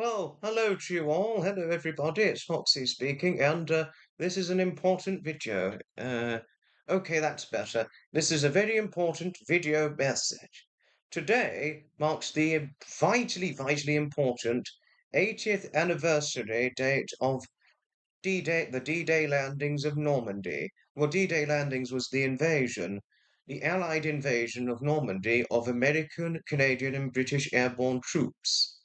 Well, hello to you all. Hello, everybody. It's Foxy speaking, and this is an important video. Okay, that's better. This is a very important video message. Today marks the vitally important 80th anniversary date of D-Day, the D-Day landings of Normandy. Well, D-Day landings was the Allied invasion of Normandy of American, Canadian, and British airborne troops,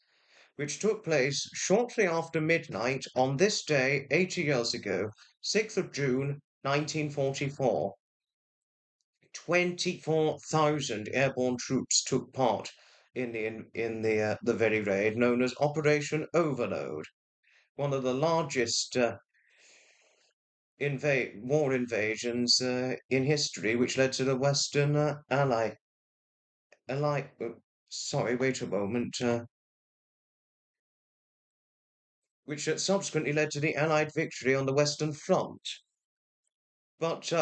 which took place shortly after midnight on this day 80 years ago, 6th of June 1944. 24,000 airborne troops took part in the very raid known as Operation Overload, one of the largest war invasions in history, which led to the Western Ally. Sorry, wait a moment. Which subsequently led to the Allied victory on the Western Front. But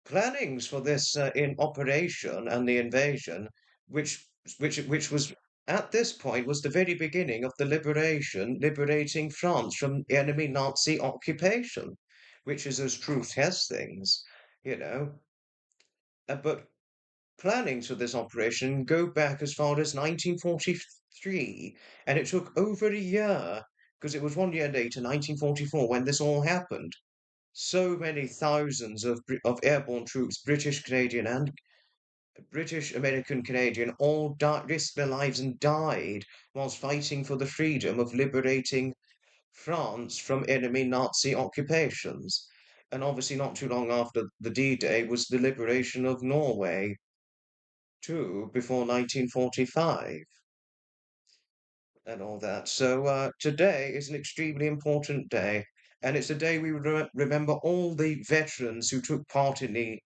plannings for this in operation and the invasion, which which was at this point was the very beginning of the liberating France from enemy Nazi occupation, which is as truth has things, you know. But plannings for this operation go back as far as 1943, and it took over a year because it was 1 year later, 1944, when this all happened. So many thousands of airborne troops, British, Canadian, and British, American, Canadian, all risked their lives and died whilst fighting for the freedom of liberating France from enemy Nazi occupations. And obviously, not too long after the D-Day was the liberation of Norway, too, before 1945 and all that. So today is an extremely important day, and it's a day we remember all the veterans who took part in the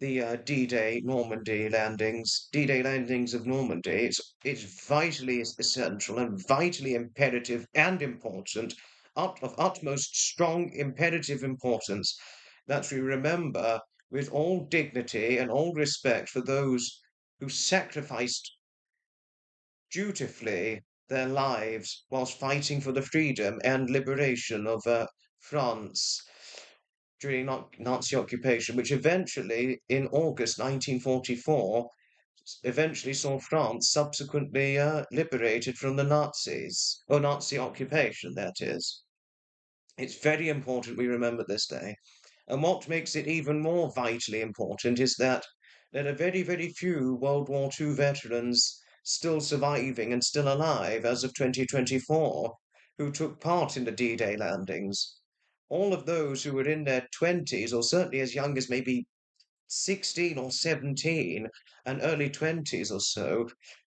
D-Day Normandy landings, D-Day landings of Normandy. It's vitally essential and vitally imperative and important, of utmost strong imperative importance, that we remember with all dignity and all respect for those who sacrificed dutifully their lives whilst fighting for the freedom and liberation of France during Nazi occupation, which eventually, in August 1944, eventually saw France subsequently liberated from the Nazis, or Nazi occupation, that is. It's very important we remember this day. And what makes it even more vitally important is that there are very few World War II veterans still surviving and still alive as of 2024 who took part in the D-Day landings. All of those who were in their 20s, or certainly as young as maybe 16 or 17 and early 20s or so,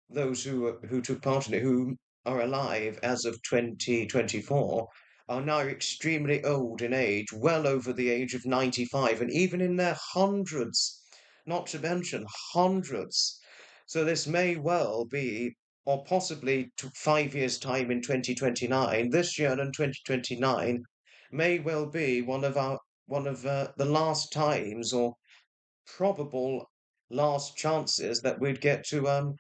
those who took part in it, who are alive as of 2024, are now extremely old in age, well over the age of 95, and even in their hundreds, not to mention hundreds. So this may well be, or possibly 5 years' time in 2029, this year and 2029, may well be one of the last times or probable last chances that we'd get to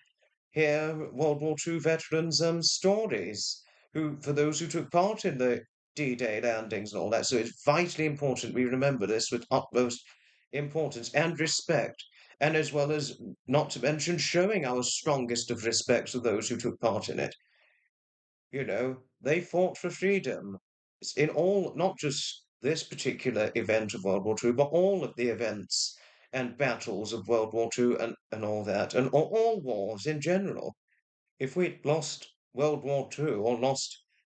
hear World War II veterans' stories, for those who took part in the D-Day landings and all that. So it's vitally important we remember this with utmost importance and respect, and as well as, not to mention, showing our strongest of respects for those who took part in it. They fought for freedom. It's in all, not just this particular event of World War II, but all of the events and battles of World War II and all that, and all wars in general. If we'd lost World War II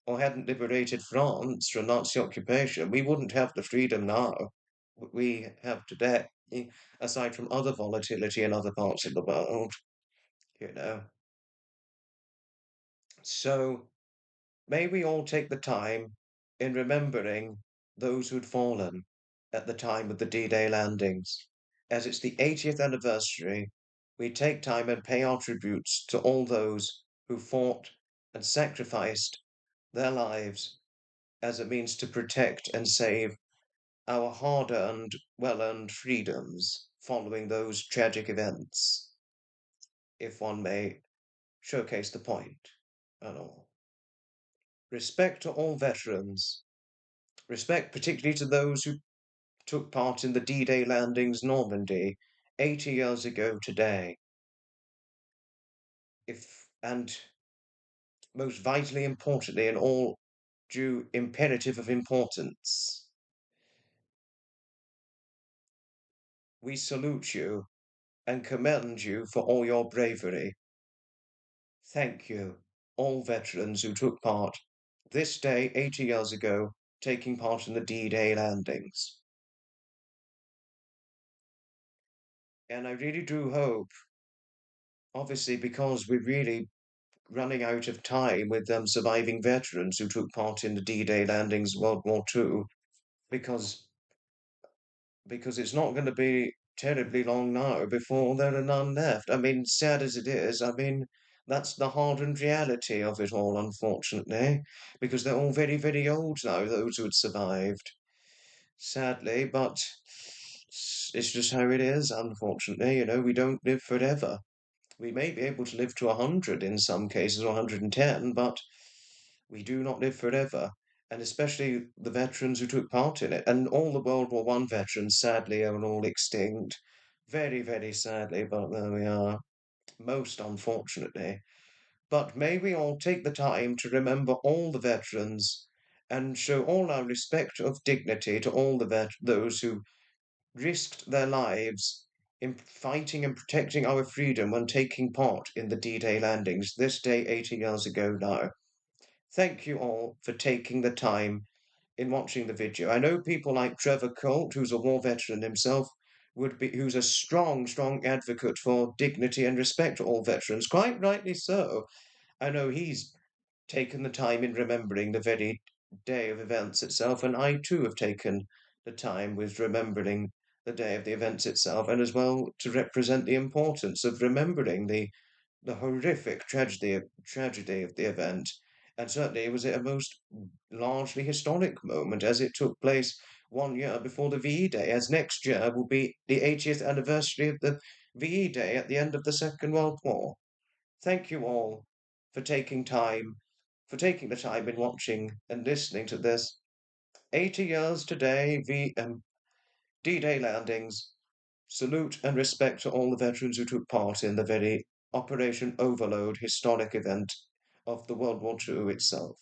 or hadn't liberated France from Nazi occupation, we wouldn't have the freedom now we have today, aside from other volatility in other parts of the world, you know. So may we all take the time in remembering those who'd fallen at the time of the D-Day landings. As it's the 80th anniversary, we take time and pay our tributes to all those who fought and sacrificed their lives as a means to protect and save our hard-earned, well-earned freedoms following those tragic events, if one may showcase the point and all. Respect to all veterans. Respect particularly to those who took part in the D-Day landings Normandy 80 years ago today. If and most vitally importantly in all due imperative of importance, we salute you and commend you for all your bravery. Thank you, all veterans who took part this day 80 years ago, taking part in the D-Day landings. And I really do hope, obviously, because we're really running out of time with surviving veterans who took part in the D-Day landings World War II, because it's not going to be terribly long now before there are none left. I mean, sad as it is, I mean, that's the hardened reality of it all, unfortunately, because they're all very, very old now, those who had survived. Sadly, but it's just how it is, unfortunately. You know, we don't live forever. We may be able to live to 100 in some cases, or 110, but we do not live forever. And especially the veterans who took part in it. And all the World War One veterans, sadly, are all extinct. Very, very sadly, but there we are. Most unfortunately. But may we all take the time to remember all the veterans and show all our respect of dignity to all those who risked their lives in fighting and protecting our freedom when taking part in the D-Day landings this day 80 years ago now. Thank you all for taking the time in watching the video. I know people like Trevor Colt, who's a war veteran himself, who's a strong, strong advocate for dignity and respect to all veterans, quite rightly so. I know he's taken the time in remembering the very day of events itself, and I too have taken the time with remembering the day of the events itself, and as well to represent the importance of remembering the horrific tragedy of the event. And certainly it was a most largely historic moment as it took place 1 year before the VE Day, as next year will be the 80th anniversary of the VE Day at the end of the Second World War. Thank you all for taking the time in watching and listening to this. 80 years today, D-Day landings. Salute and respect to all the veterans who took part in the very Operation Overload historic event of the World War II itself.